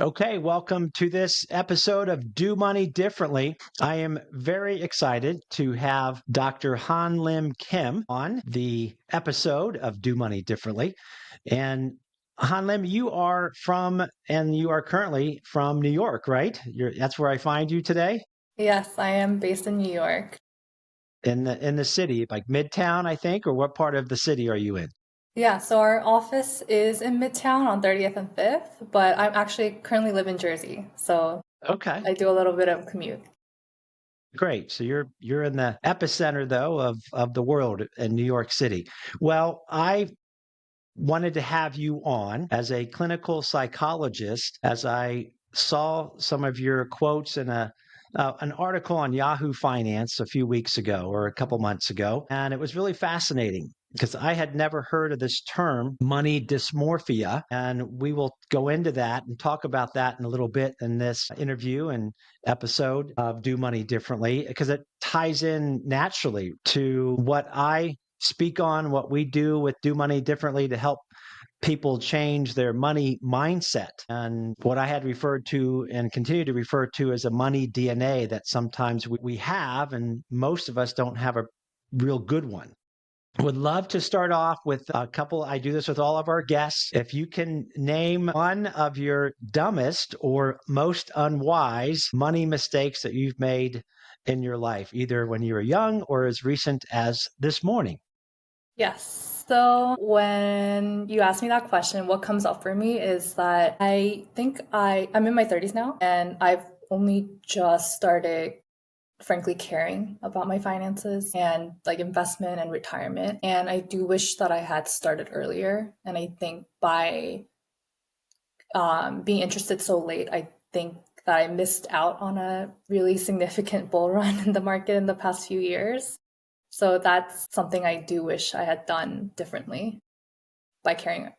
Okay, welcome to this episode of Do Money Differently. I am very excited to have Dr. Lim Kim on the episode of Do Money Differently. And Lim, you are currently from New York, right? That's where I find you today Yes, I am based in New York. in the city, like Midtown, I think, or what part of the city are you in? Yeah, so our office is in Midtown on 30th and 5th, but I'm actually currently live in Jersey, so Okay. I do a little bit of commute. Great. So you're in the epicenter though of the world in New York City. Well, I wanted to have you on as a clinical psychologist as I saw some of your quotes in an article on Yahoo Finance a few weeks ago or a couple months ago, and it was really fascinating because I had never heard of this term, money dysmorphia, and we will go into that and talk about that in a little bit in this interview and episode of Do Money Differently because it ties in naturally to what I speak on, what we do with Do Money Differently to help people change their money mindset and what I had referred to and continue to refer to as a money DNA that sometimes we have, and most of us don't have a real good one. Would love to start off with a couple. I do this with all of our guests. If you can name one of your dumbest or most unwise money mistakes that you've made in your life, either when you were young or as recent as this morning. Yes, so when you ask me that question, what comes up for me is that I think I'm in my 30s now, and I've only just started frankly caring about my finances and like investment and retirement. And I do wish that I had started earlier. And I think by being interested so late, I think that I missed out on a really significant bull run in the market in the past few years. So that's something I do wish I had done differently by caring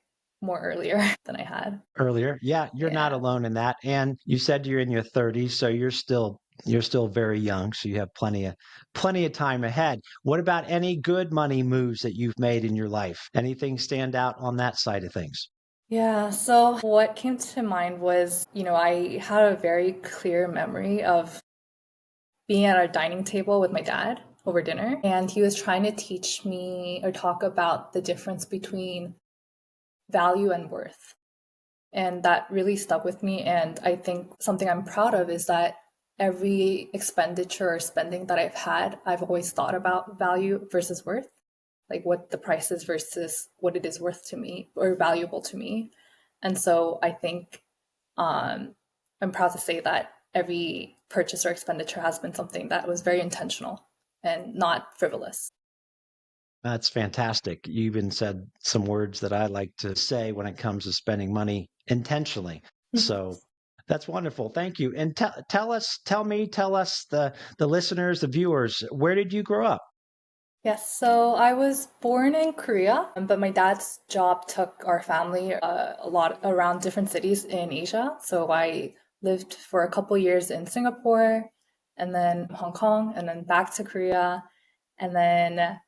more earlier than I had. Earlier. Yeah, you're not Yeah. alone in that. And you said you're in your 30s, so you're still very young, so you have plenty of time ahead. What about any good money moves that you've made in your life? Anything stand out on that side of things? Yeah, so what came to mind was, I had a very clear memory of being at our dining table with my dad over dinner, and he was trying to teach me or talk about the difference between value and worth. And that really stuck with me. And I think something I'm proud of is that every expenditure or spending that I've had, I've always thought about value versus worth, like what the price is versus what it is worth to me or valuable to me. And so I think I'm proud to say that every purchase or expenditure has been something that was very intentional and not frivolous. That's fantastic. You even said some words that I like to say when it comes to spending money intentionally. So that's wonderful. Thank you. And tell us the listeners, the viewers, where did you grow up? Yes, so I was born in Korea, but my dad's job took our family a lot around different cities in Asia. So I lived for a couple years in Singapore and then Hong Kong and then back to Korea. And then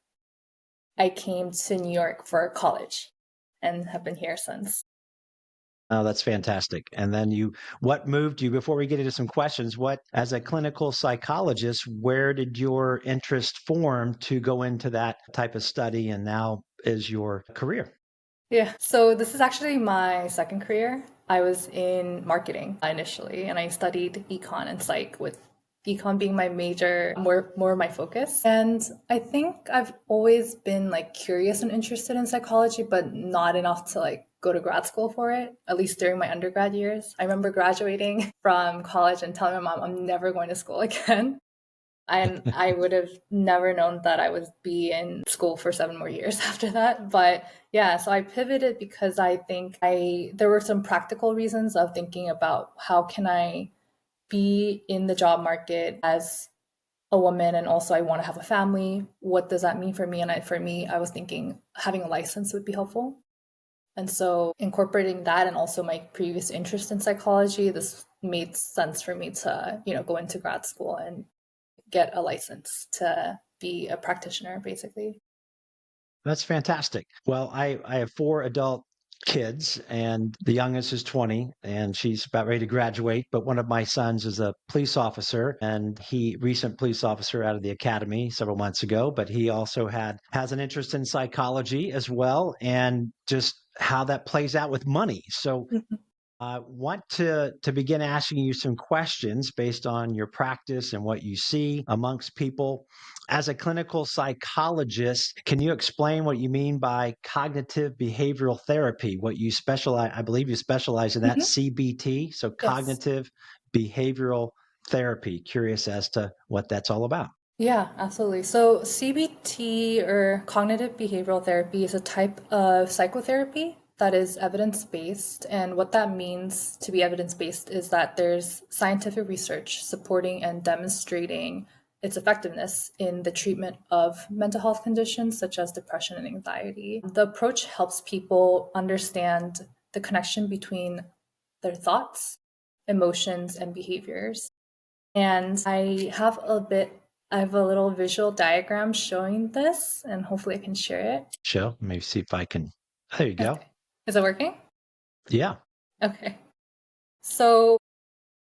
I came to New York for college and have been here since. Oh, that's fantastic. And then what moved you, before we get into some questions, as a clinical psychologist, where did your interest form to go into that type of study and now is your career? Yeah, so this is actually my second career. I was in marketing initially, and I studied econ and psych, with econ being my major, more my focus. And I think I've always been like curious and interested in psychology, but not enough to like go to grad school for it, at least during my undergrad years. I remember graduating from college and telling my mom I'm never going to school again. And I would have never known that I would be in school for 7 more years after that. But yeah, so I pivoted because I think I there were some practical reasons of thinking about how can I be in the job market as a woman, and also I want to have a family. What does that mean for me? And for me, I was thinking having a license would be helpful. And so incorporating that and also my previous interest in psychology, this made sense for me to, go into grad school and get a license to be a practitioner, basically. That's fantastic. Well, I have four adult kids, and the youngest is 20, and she's about ready to graduate. But one of my sons is a police officer, and he recent police officer out of the academy several months ago. But he also has an interest in psychology as well, and just how that plays out with money. So Mhm. I want to begin asking you some questions based on your practice and what you see amongst people. As a clinical psychologist, can you explain what you mean by cognitive behavioral therapy? What you specialize, I believe you specialize in that Mhm. CBT, so Yes. cognitive behavioral therapy. Curious as to what that's all about. Yeah, absolutely. So CBT or cognitive behavioral therapy is a type of psychotherapy that is evidence-based. And what that means to be evidence-based is that there's scientific research supporting and demonstrating its effectiveness in the treatment of mental health conditions such as depression and anxiety. The approach helps people understand the connection between their thoughts, emotions, and behaviors. And I have a little visual diagram showing this, and hopefully I can share it. Show, maybe see if I can. There you go. Okay. Is it working? Yeah. Okay. So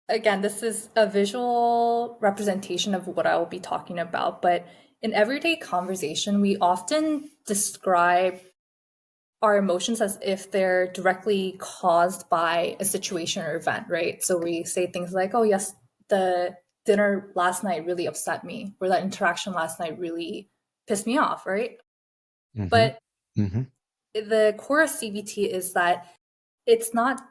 again, this is a visual representation of what I will be talking about, but in everyday conversation, we often describe our emotions as if they're directly caused by a situation or event, right? So we say things like, oh, yes, the dinner last night really upset me, or that interaction last night really pissed me off, right? Mm-hmm. But Mm-hmm. the core of CBT is that it's not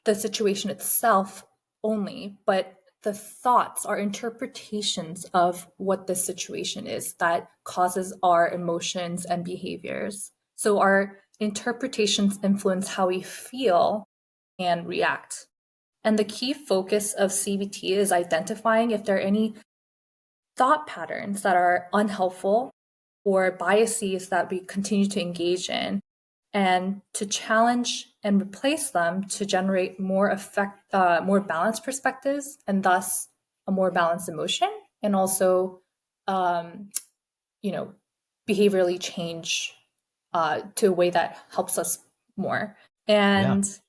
the situation itself only, but the thoughts, our interpretations of what the situation is that causes our emotions and behaviors. So our interpretations influence how we feel and react. And the key focus of CBT is identifying if there are any thought patterns that are unhelpful or biases that we continue to engage in, and to challenge and replace them to generate more balanced perspectives, and thus a more balanced emotion, and also, um, you know, behaviorally change to a way that helps us more. Yeah. And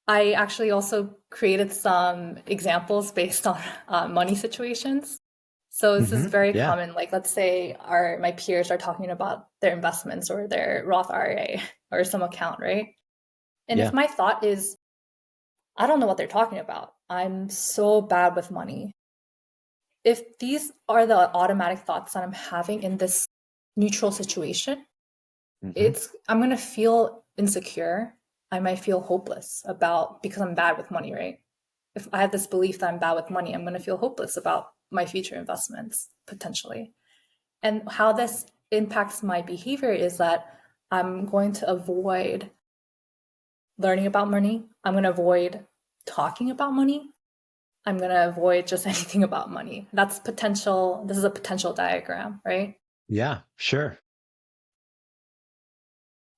I actually also created some examples based on money situations. So this is Mm-hmm. very Yeah. common. Like, let's say my peers are talking about their investments or their Roth IRA or some account, right? And if Yeah. my thought is, I don't know what they're talking about, I'm so bad with money. If these are the automatic thoughts that I'm having in this neutral situation, Mm-hmm. it's I'm gonna feel insecure. I might feel hopeless about because I'm bad with money, right? If I have this belief that I'm bad with money, I'm gonna feel hopeless about my future investments potentially. And how this impacts my behavior is that I'm going to avoid learning about money. I'm going to avoid talking about money. I'm going to avoid just anything about money. That's potential. This is a potential diagram, right? Yeah. Sure.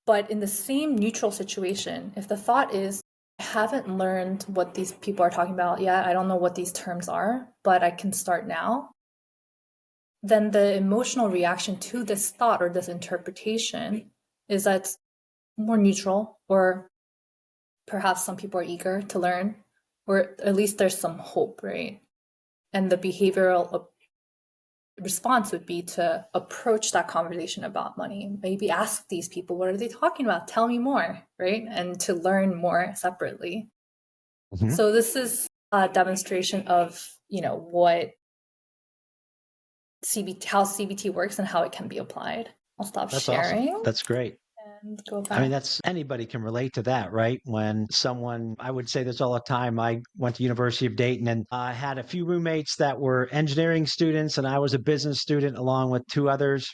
But in the same neutral situation, if the thought is, I haven't learned what these people are talking about yet, I don't know what these terms are, but I can start now, then the emotional reaction to this thought or this interpretation is that it's more neutral, or perhaps some people are eager to learn, or at least there's some hope, right? And the behavioral response would be to approach that conversation about money. Maybe ask these people, what are they talking about? Tell me more, right? And to learn more separately. Mm-hmm. So this is a demonstration of, what CBT, how CBT works and how it can be applied. I'll stop That's awesome. sharing That's great. and go I mean, back. that's anybody can relate to that, right? When someone, I would say this all the time. I went to University of Dayton and I had a few roommates that were engineering students, and I was a business student along with two others.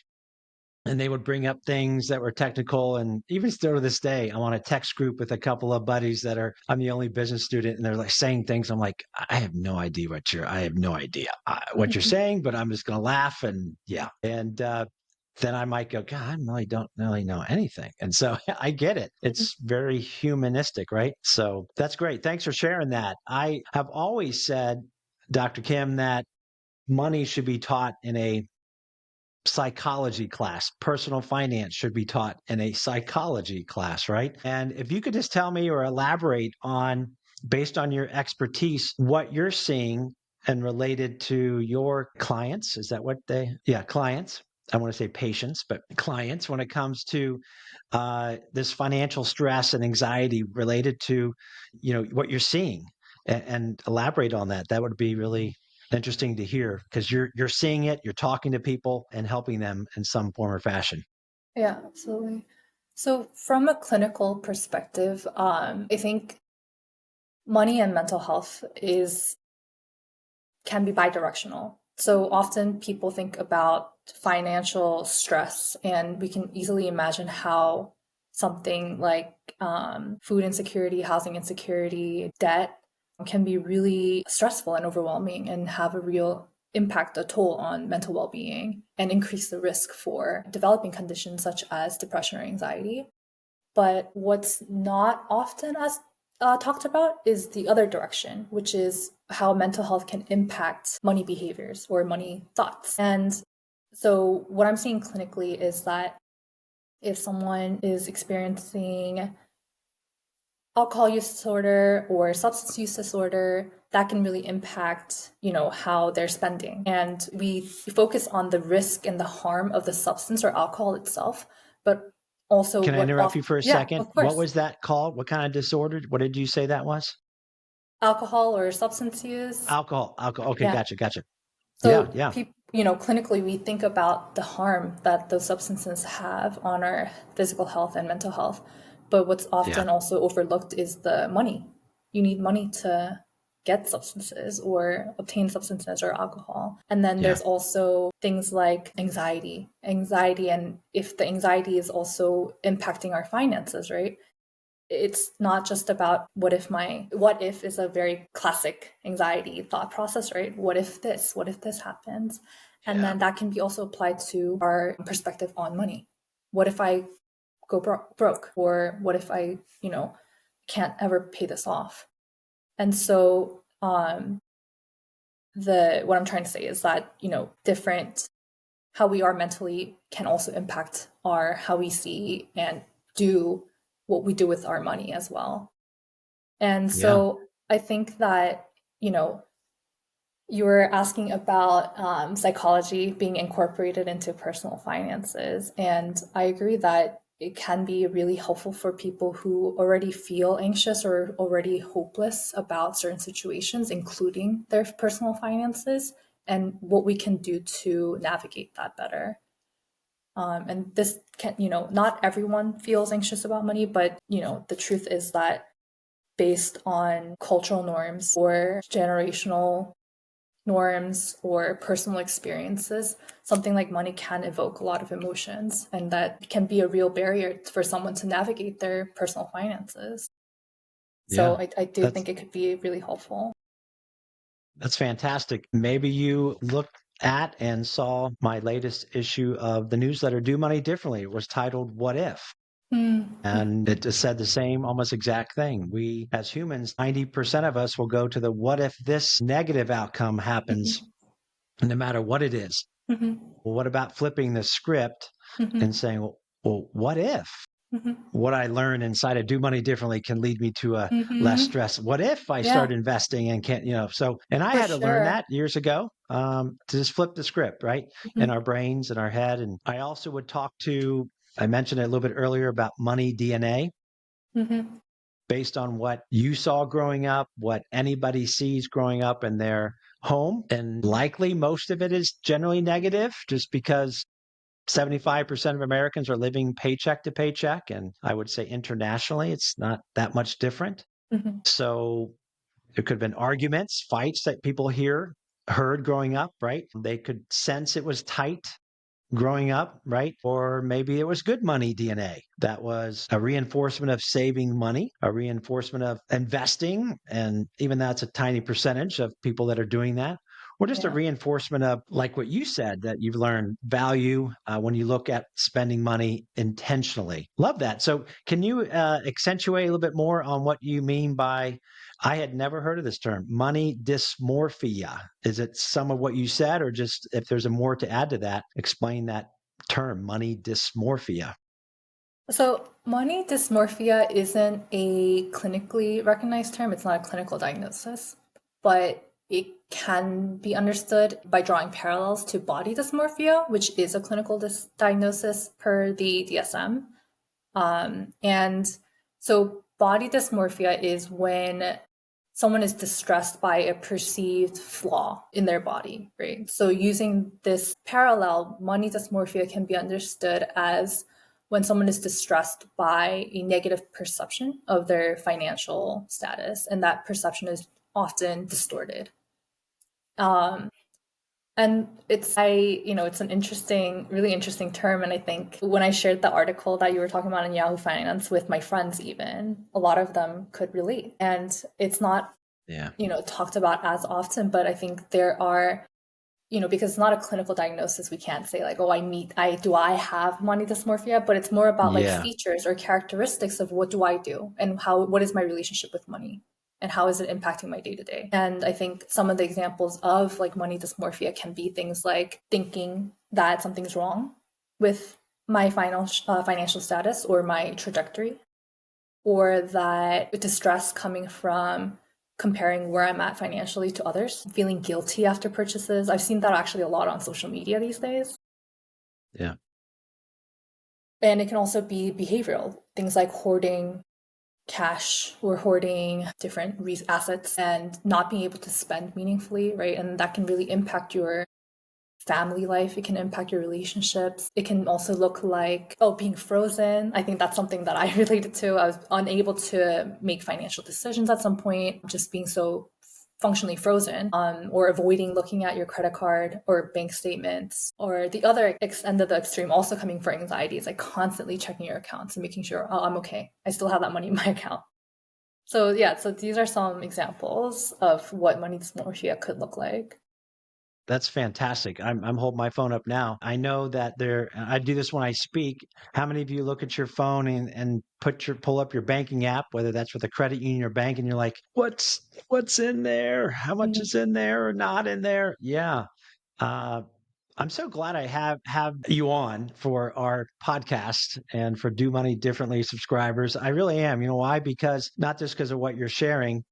And they would bring up things that were technical. And even still to this day, I'm on a text group with a couple of buddies I'm the only business student, and they're like saying things. I'm like, I have no idea what you're Mhm. saying, but I'm just going to laugh. And yeah. And, then I might go, God, I really don't really know anything. And so I get it. It's very humanistic, right? So that's great. Thanks for sharing that. I have always said, Dr. Kim, that money should be taught in a psychology class. Personal finance should be taught in a psychology class, right? And if you could just tell me or elaborate on, based on your expertise, what you're seeing and related to your clients. Is that what yeah, clients. I want to say patients, but clients when it comes to this financial stress and anxiety related to, what you're seeing, and elaborate on that. That would be really interesting to hear because you're seeing it, you're talking to people and helping them in some form or fashion. Yeah, absolutely. So, from a clinical perspective, I think money and mental health is can be bidirectional. So often people think about financial stress, and we can easily imagine how something like food insecurity, housing insecurity, debt can be really stressful and overwhelming and have a real impact, a toll on mental well-being, and increase the risk for developing conditions such as depression or anxiety. But what's not often as talked about is the other direction, which is how mental health can impact money behaviors or money thoughts. And so, what I'm seeing clinically is that if someone is experiencing alcohol use disorder or substance use disorder, that can really impact, how they're spending. And we focus on the risk and the harm of the substance or alcohol itself, but also Can I what interrupt off you for a yeah, second? of What course. was that called? What kind of disorder? What did you say that was? Alcohol or substance use. Alcohol. Alcohol. Okay, Yeah. gotcha, gotcha. Yeah, So, yeah, clinically, we think about the harm that those substances have on our physical health and mental health. But what's yeah, often also overlooked is the money. You need money to get substances or obtain substances or alcohol. And then yeah, there's also things like anxiety. And if the anxiety is also impacting our finances, right? It's not just about what if is a very classic anxiety thought process, right? What if this happens? And yeah, then that can be also applied to our perspective on money. What if I go broke? Or what if I, can't ever pay this off? And so the what I'm trying to say is that, different how we are mentally can also impact our how we see and do what we do with our money as well. And yeah, so I think that, you know, you were asking about psychology being incorporated into personal finances. And I agree that it can be really helpful for people who already feel anxious or already hopeless about certain situations, including their personal finances, and what we can do to navigate that better. And this can, not everyone feels anxious about money, but, the truth is that based on cultural norms or generational norms or personal experiences, something like money can evoke a lot of emotions, and that can be a real barrier for someone to navigate their personal finances. So yeah. I do That's think it could be really helpful. that's fantastic. Maybe you looked at and saw my latest issue of the newsletter Do Money Differently. It was titled What If? Mm-hmm. And it just said the same, almost exact thing. We, as humans, 90% of us will go to the what if this negative outcome happens, no matter what it is. Mm-hmm. Well, what about flipping the script and Mm-hmm. saying, well, what if Mm-hmm. what I learn inside of Do Money Differently can lead me to a less Mm-hmm. stress? What if I Yeah, start investing and can't, so, and I for had to learn sure. that years ago, to just flip the script, right? In Mm-hmm. our brains, in our head. And I also would talk to, I mentioned it a little bit earlier about money DNA, Mm-hmm. based on what you saw growing up, what anybody sees growing up in their home. And likely most of it is generally negative just because 75% of Americans are living paycheck to paycheck. And I would say internationally, it's not that much different. Mm-hmm. So there could have been arguments, fights that people heard growing up, right? They could sense it was tight growing up, right? Or maybe it was good money DNA. That was a reinforcement of saving money, a reinforcement of investing. And even that's a tiny percentage of people that are doing that. Well, just a Yeah. reinforcement of like what you said that you've learned value when you look at spending money intentionally. Love that. So, can you accentuate a little bit more on what you mean by? I had never heard of this term, money dysmorphia. Is it some of what you said, or just if there's a more to add to that, explain that term, money dysmorphia? So, money dysmorphia isn't a clinically recognized term. It's not a clinical diagnosis, but it can be understood by drawing parallels to body dysmorphia, which is a clinical diagnosis per the DSM. And so, body dysmorphia is when someone is distressed by a perceived flaw in their body, right? So, using this parallel, money dysmorphia can be understood as when someone is distressed by a negative perception of their financial status, and that perception is often distorted. Um, and it's an interesting, really interesting term. And I think when I shared the article that you were talking about in Yahoo Finance with my friends, even a lot of them could relate. And it's not, Yeah. talked about as often, but I think there are, because it's not a clinical diagnosis, we can't say like, oh, I have money dysmorphia, but it's more about like Yeah. features or characteristics of what do I do and what is my relationship with money and how is it impacting my day to day. And I think some of the examples of like money dysmorphia can be things like thinking that something's wrong with my financial status or my trajectory, or that distress coming from comparing where I'm at financially to others, feeling guilty after purchases. I've seen that actually a lot on social media these days. Yeah. And it can also be behavioral, things like hoarding cash or hoarding different assets and not being able to spend meaningfully, right? And that can really impact your family life. It can impact your relationships. It can also look like, being frozen. I think that's something that I related to. I was unable to make financial decisions at some point, just being so functionally frozen, or avoiding looking at your credit card or bank statements. Or the other end of the extreme, also coming for anxiety, is like constantly checking your accounts and making sure, oh, I'm okay. I still have that money in my account. So yeah, so these are some examples of what money dysmorphia could look like. That's fantastic. I'm holding my phone up now. I know that I do this when I speak. How many of you look at your phone and pull up your banking app, whether that's with a credit union or bank, and you're like, what's in there? How much Mhm. is in there or not in there? Yeah. Uh, I'm so glad I have you on for our podcast and for Do Money Differently subscribers. I really am. You know why? Because not just because of what you're sharing,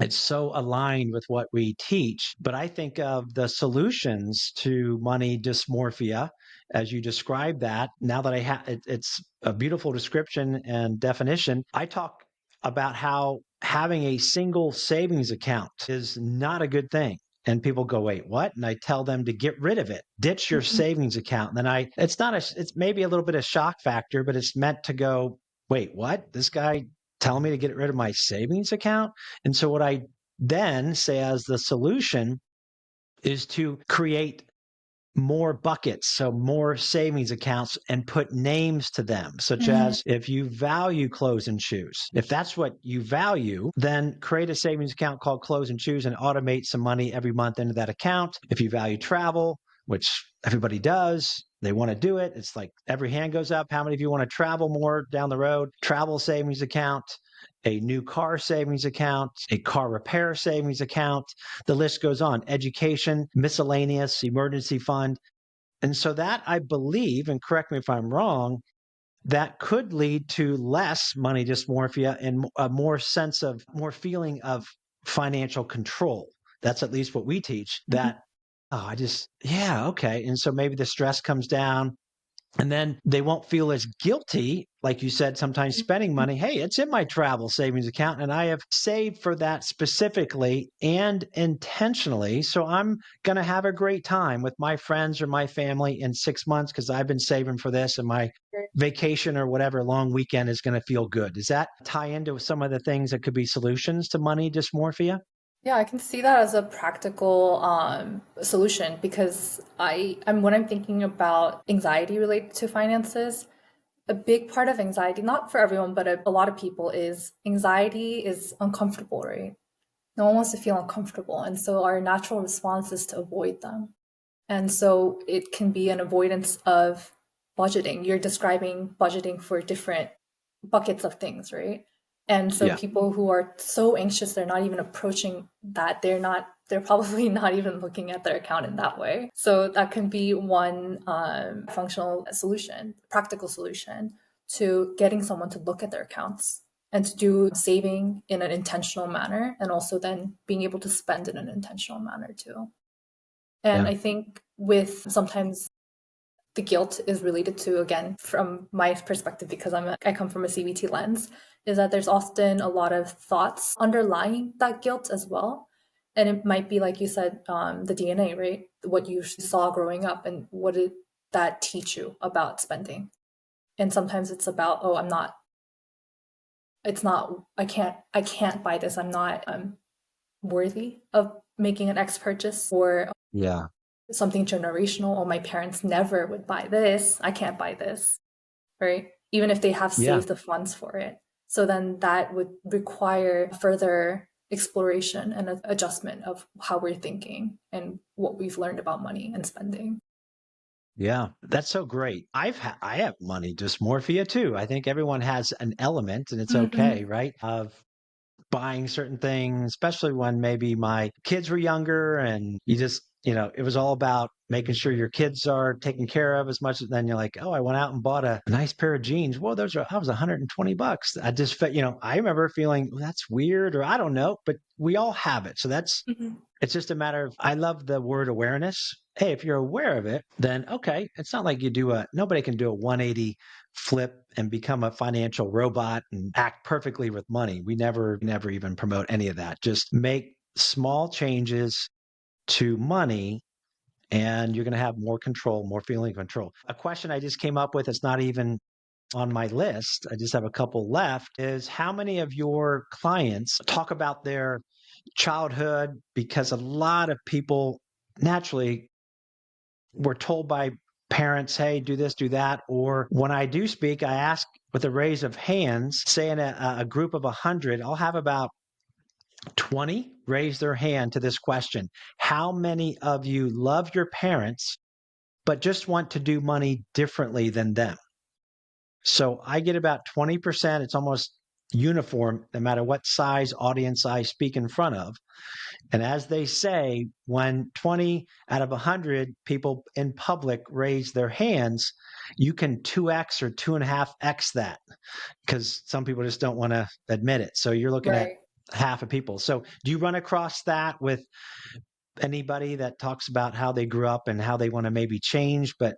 it's so aligned with what we teach. But I think of the solutions to money dysmorphia as you describe that. Now that it's a beautiful description and definition. I talk about how having a single savings account is not a good thing. And people go, wait, what? And I tell them to get rid of it, ditch your Mhm. savings account. And then it's maybe a little bit of shock factor, but it's meant to go, wait, what? This guy telling me to get rid of my savings account? And so what I then say as the solution is to create more buckets, so more savings accounts, and put names to them, such Mhm. as if you value clothes and shoes. If that's what you value, then create a savings account called clothes and shoes and automate some money every month into that account. If you value travel, which everybody does, they want to do it. It's like every hand goes up. How many of you want to travel more down the road? Travel savings account, a new car savings account, a car repair savings account. The list goes on. Education, miscellaneous, emergency fund. And so that I believe, and correct me if I'm wrong, that could lead to less money dysmorphia and a more feeling of financial control. That's at least what we teach Mhm. that, yeah, okay. And so maybe the stress comes down, and then they won't feel as guilty, like you said, sometimes spending money. Hey, it's in my travel savings account, and I have saved for that specifically and intentionally. So I'm going to have a great time with my friends or my family in 6 months because I've been saving for this, and my vacation or whatever long weekend is going to feel good. Does that tie into some of the things that could be solutions to money dysmorphia? Yeah, I can see that as a practical solution because when I'm thinking about anxiety related to finances, a big part of anxiety, not for everyone, but a lot of people, is anxiety is uncomfortable, right? No one wants to feel uncomfortable. And so our natural response is to avoid them. And so it can be an avoidance of budgeting. You're describing budgeting for different buckets of things, right? And so Yeah. people who are so anxious, they're not even approaching that. They're probably not even looking at their account in that way. So that can be one functional solution, practical solution to getting someone to look at their accounts and to do saving in an intentional manner, and also then being able to spend in an intentional manner too. And Yeah. I think with sometimes the guilt is related to, again, from my perspective, because I come from a CBT lens, is that there's often a lot of thoughts underlying that guilt as well. And it might be, like you said, the DNA, right? What you saw growing up, and what did that teach you about spending? And sometimes it's about, oh, I can't buy this. I'm not worthy of making an X purchase, or Yeah. something generational. Or my parents never would buy this. I can't buy this, right? Even if they have Yeah. saved the funds for it. So then that would require further exploration and adjustment of how we're thinking and what we've learned about money and spending. Yeah, that's so great. I have money dysmorphia too. I think everyone has an element, and it's Mm-hmm. okay, right? Of buying certain things, especially when maybe my kids were younger and you just, it was all about making sure your kids are taken care of as much as then you're like, oh, I went out and bought a nice pair of jeans. Well, that was $120. I just felt, I remember feeling, "Well, that's weird," or I don't know, but we all have it. So Mm-hmm. it's just a matter of, I love the word awareness. Hey, if you're aware of it, then okay, it's not like nobody can do a 180 flip and become a financial robot and act perfectly with money. We never even promote any of that. Just make small changes to money and you're going to have more control, more feeling of control. A question I just came up with, it's not even on my list, I just have a couple left, is how many of your clients talk about their childhood? Because a lot of people naturally were told by parents, hey, do this, do that. Or when I do speak, I ask with a raise of hands, say in a group of 100, I'll have about 20 raise their hand to this question. How many of you love your parents, but just want to do money differently than them? So I get about 20%. It's almost uniform, no matter what size audience I speak in front of. And as they say, when 20 out of 100 people in public raise their hands, you can 2x or 2.5x that because some people just don't want to admit it. So you're looking at Right. half of people. So do you run across that with anybody that talks about how they grew up and how they want to maybe change, but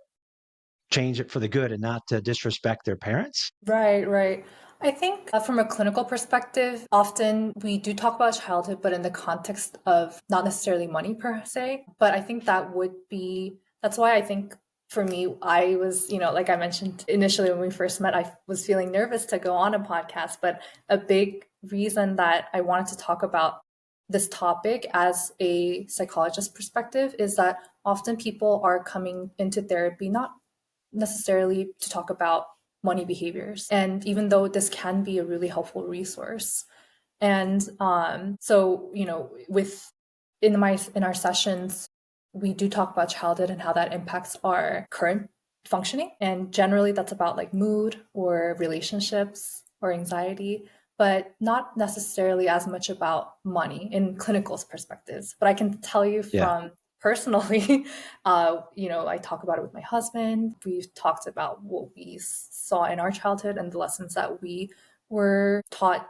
change it for the good and not to disrespect their parents? Right, right. I think from a clinical perspective, often we do talk about childhood, but in the context of not necessarily money per se. But I think that's why I think for me, I was, like I mentioned initially when we first met, I was feeling nervous to go on a podcast. But a big reason that I wanted to talk about this topic as a psychologist perspective is that often people are coming into therapy not necessarily to talk about money behaviors. And even though this can be a really helpful resource. And so, with in our sessions, we do talk about childhood and how that impacts our current functioning. And generally that's about like mood or relationships or anxiety, but not necessarily as much about money in clinical perspectives. But I can tell you Yeah. from personally, I talk about it with my husband. We've talked about what we saw in our childhood and the lessons that we were taught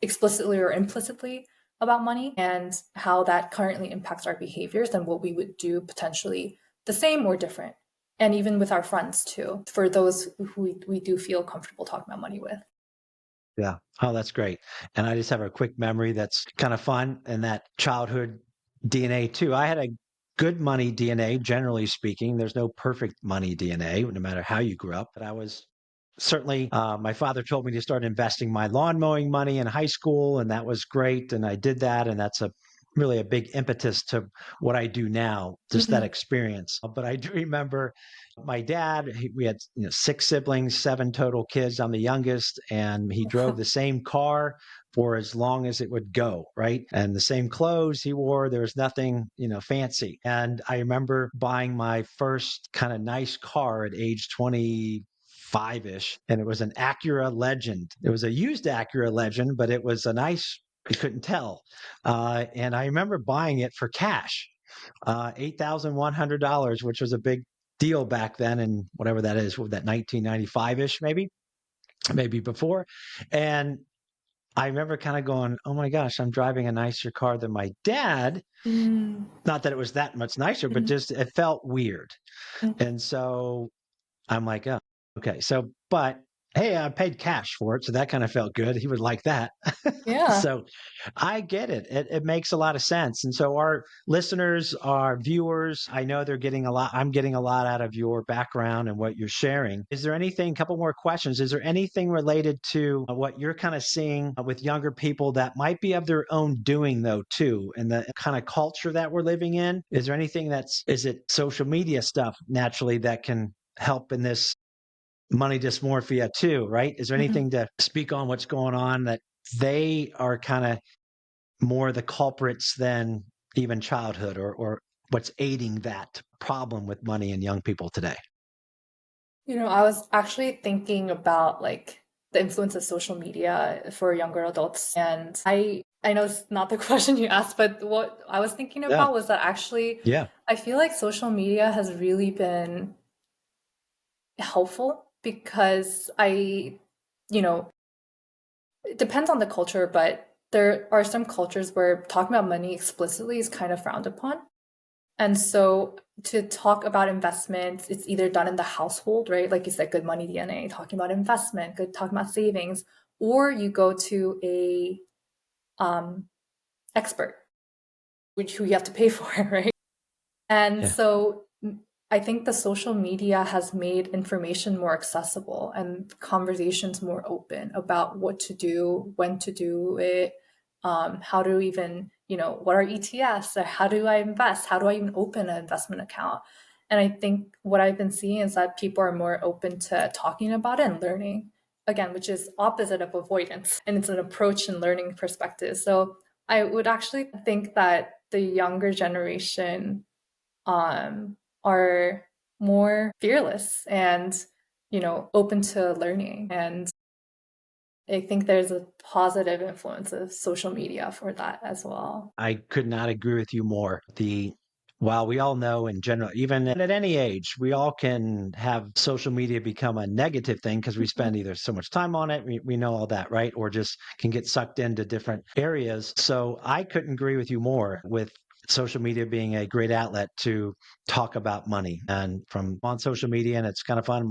explicitly or implicitly about money, and how that currently impacts our behaviors and what we would do potentially the same or different. And even with our friends too, for those who we do feel comfortable talking about money with. Yeah. Oh, that's great. And I just have a quick memory that's kind of fun and that childhood DNA too. I had a good money DNA, generally speaking. There's no perfect money DNA, no matter how you grew up. But I was certainly, my father told me to start investing my lawn mowing money in high school, and that was great. And I did that. And that's a really a big impetus to what I do now, just that Mhm. experience. But I do remember my dad, we had, six siblings, seven total kids. I'm the youngest, and he drove the same car for as long as it would go, right? And the same clothes he wore, there was nothing, fancy. And I remember buying my first kind of nice car at age 25 ish, and it was an Acura Legend. It was a used Acura Legend, but it was a nice, you couldn't tell. And I remember buying it for cash, $8,100, which was a big deal back then, and whatever that is, what that 1995 ish, maybe before. And I remember kind of going, "Oh my gosh, I'm driving a nicer car than my dad." Mm. Not that it was that much nicer, but Mhm. just it felt weird. Mhm. And so I'm like, "Oh, okay." So, but hey, I paid cash for it, so that kind of felt good. He would like that. Yeah. So I get it. It makes a lot of sense. And so our listeners, our viewers, I know they're getting a lot. I'm getting a lot out of your background and what you're sharing. Is there anything, a couple more questions? Is there anything related to what you're kind of seeing with younger people that might be of their own doing, though, too, and the kind of culture that we're living in? Is there anything is it social media stuff naturally that can help in this money dysmorphia too, right? Is there Mhm. anything to speak on what's going on that they are kind of more the culprits than even childhood, or what's aiding that problem with money in young people today? I was actually thinking about like the influence of social media for younger adults. And I know it's not the question you asked, but what I was thinking Yeah. about was that actually Yeah. I feel like social media has really been helpful because you know, it depends on the culture, but there are some cultures where talking about money explicitly is kind of frowned upon. And so to talk about investments, it's either done in the household, right? Like you said, good money DNA, talking about investment, good talking about savings, or you go to a um, expert, which who you have to pay for, right? And Yeah. so I think the social media has made information more accessible and conversations more open about what to do, when to do it, how to even, what are ETFs? Or how do I invest? How do I even open an investment account? And I think what I've been seeing is that people are more open to talking about it and learning again, which is opposite of avoidance. And it's an approach and learning perspective. So I would actually think that the younger generation um, are more fearless and open to learning, and I think there's a positive influence of social media for that as well. I could not agree with you more. While we all know in general, even at any age, we all can have social media become a negative thing because we Mhm. spend either so much time on it, we know all that, right? Or just can get sucked into different areas. So I couldn't agree with you more with social media being a great outlet to talk about money, and from on social media. And it's kind of fun.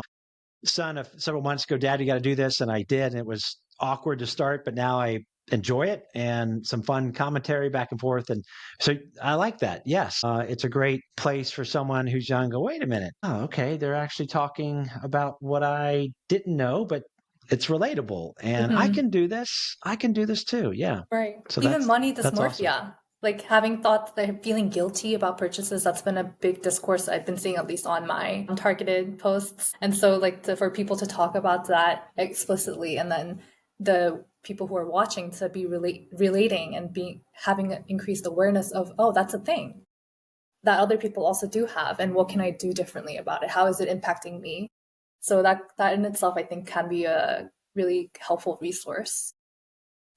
Son of several months ago, Dad, you got to do this. And I did. And it was awkward to start, but now I enjoy it, and some fun commentary back and forth. And so I like that. Yes. It's a great place for someone who's young. Go, wait a minute. Oh, okay. They're actually talking about what I didn't know, but it's relatable, and I Mhm. can do this. I can do this too. Yeah. Right. So Even money that's awesome. dysmorphia, like having thoughts that feeling guilty about purchases, that's been a big discourse I've been seeing at least on my targeted posts. And so like for people to talk about that explicitly, and then the people who are watching to be relating and be having increased awareness of, oh, that's a thing that other people also do have, and what can I do differently about it? How is it impacting me? So that in itself I think can be a really helpful resource,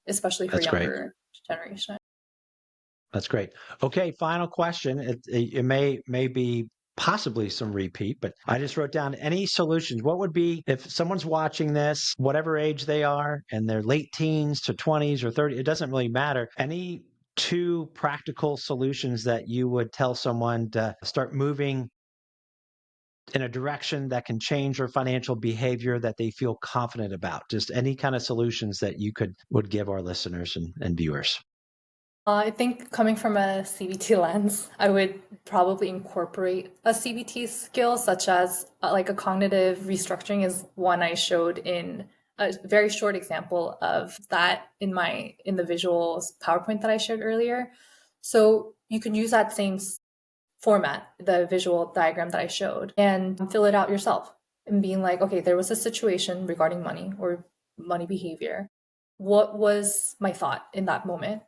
especially for That's great. younger generation. That's great. Okay, final question. It may be possibly some repeat, but I just wrote down any solutions. What would be, if someone's watching this, whatever age they are, and they're late teens to 20s or 30, it doesn't really matter. Any two practical solutions that you would tell someone to start moving in a direction that can change their financial behavior that they feel confident about? Just any kind of solutions that you would give our listeners and viewers. I think coming from a CBT lens, I would probably incorporate a CBT skill, such as like a cognitive restructuring is one I showed in a very short example of that in the visual PowerPoint that I shared earlier. So you could use that same format, the visual diagram that I showed, and fill it out yourself and being like, okay, there was a situation regarding money or money behavior. What was my thought in that moment?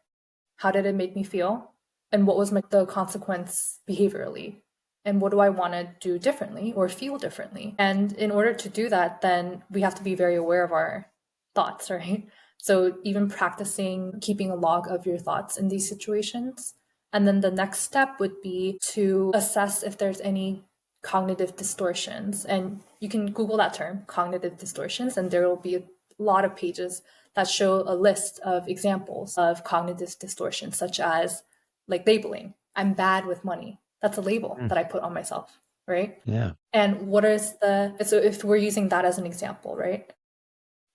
How did it make me feel? And what was the consequence behaviorally? And what do I want to do differently or feel differently? And in order to do that, then we have to be very aware of our thoughts, right? So even practicing keeping a log of your thoughts in these situations. And then the next step would be to assess if there's any cognitive distortions. And you can Google that term, cognitive distortions, and there will be a lot of pages that show a list of examples of cognitive distortions, such as like labeling. I'm bad with money. That's a label Mm, that I put on myself, right? yeah. And what is so if we're using that as an example, right?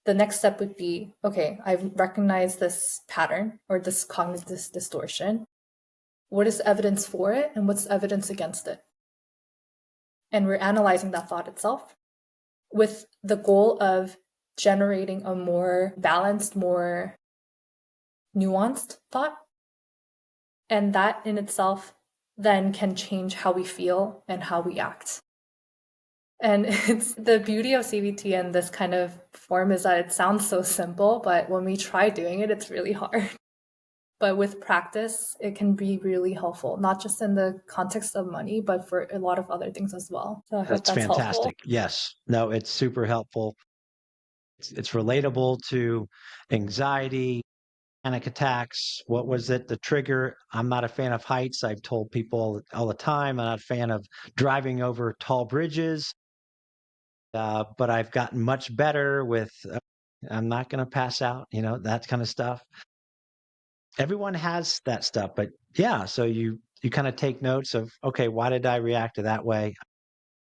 The next step would be, okay, I've recognized this pattern or this cognitive distortion. What is evidence for it and what's evidence against it? And we're analyzing that thought itself with the goal of generating a more balanced, more nuanced thought. And that in itself then can change how we feel and how we act. And it's the beauty of CBT and this kind of form is that it sounds so simple, but when we try doing it, it's really hard. But with practice, it can be really helpful, not just in the context of money, but for a lot of other things as well. So I hope That's that's helpful. fantastic. Yes. No, it's super helpful. It's relatable to anxiety, panic attacks. What was it? The trigger. I'm not a fan of heights. I've told people all the time. I'm not a fan of driving over tall bridges, but I've gotten much better with. I'm not going to pass out. That kind of stuff. Everyone has that stuff, but yeah. So you kind of take notes of, okay, why did I react to that way?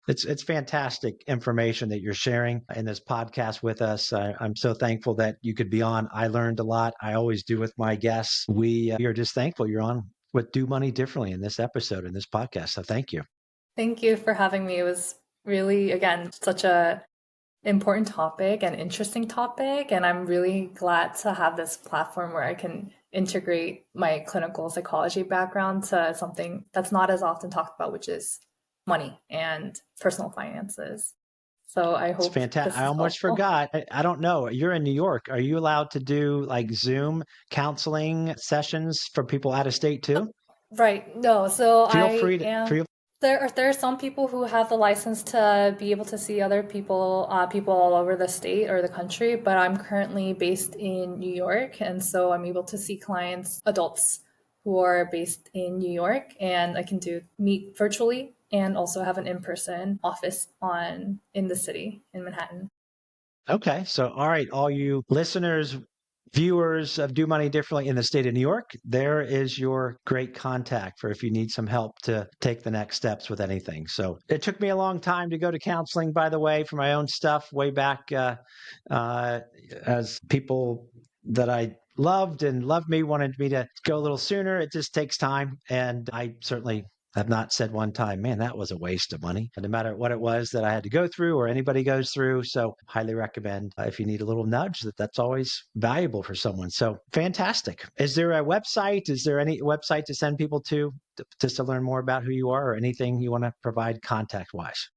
It's fantastic information that you're sharing in this podcast with us. I'm so thankful that you could be on. I learned a lot. I always do with my guests. We are just thankful you're on with Do Money Differently in this episode in this podcast. So thank you. Thank you for having me. It was really, again, such a important topic and interesting topic. And I'm really glad to have this platform where I can integrate my clinical psychology background to something that's not as often talked about, which is money and personal finances. So I It's hope fantastic. this I is almost helpful. forgot. I don't know. You're in New York. Are you allowed to do like Zoom counseling sessions for people out of state too? Right. No. So Feel I free to am. feel. There are some people who have the license to be able to see other people, people all over the state or the country. But I'm currently based in New York, and so I'm able to see clients, adults who are based in New York, and I can do meet virtually and also have an in-person office on in the city in Manhattan. Okay. So, all right, all you listeners, viewers of Do Money Differently in the state of New York, there is your great contact for if you need some help to take the next steps with anything. So, it took me a long time to go to counseling, by the way, for my own stuff way back uh, as people that I loved me wanted me to go a little sooner. It just takes time. And I certainly have not said one time, man, that was a waste of money, no matter what it was that I had to go through or anybody goes through. So, highly recommend if you need a little nudge, that's always valuable for someone. So, fantastic. Is there a website? Is there any website to send people to just to learn more about who you are or anything you want to provide contact wise?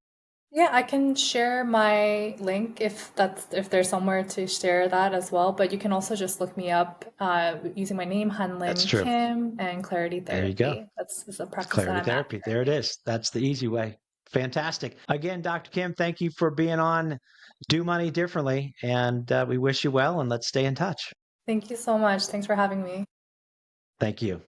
Yeah, I can share my link if there's somewhere to share that as well. But you can also just look me up using my name, Han That's Lim true. Kim, and Clarity There you go. Therapy. That's a practice that Clarity I'm at therapy. There it currently. is. That's the easy way. Fantastic. Again, Dr. Kim, thank you for being on Do Money Differently. And we wish you well and let's stay in touch. Thank you so much. Thanks for having me. Thank you.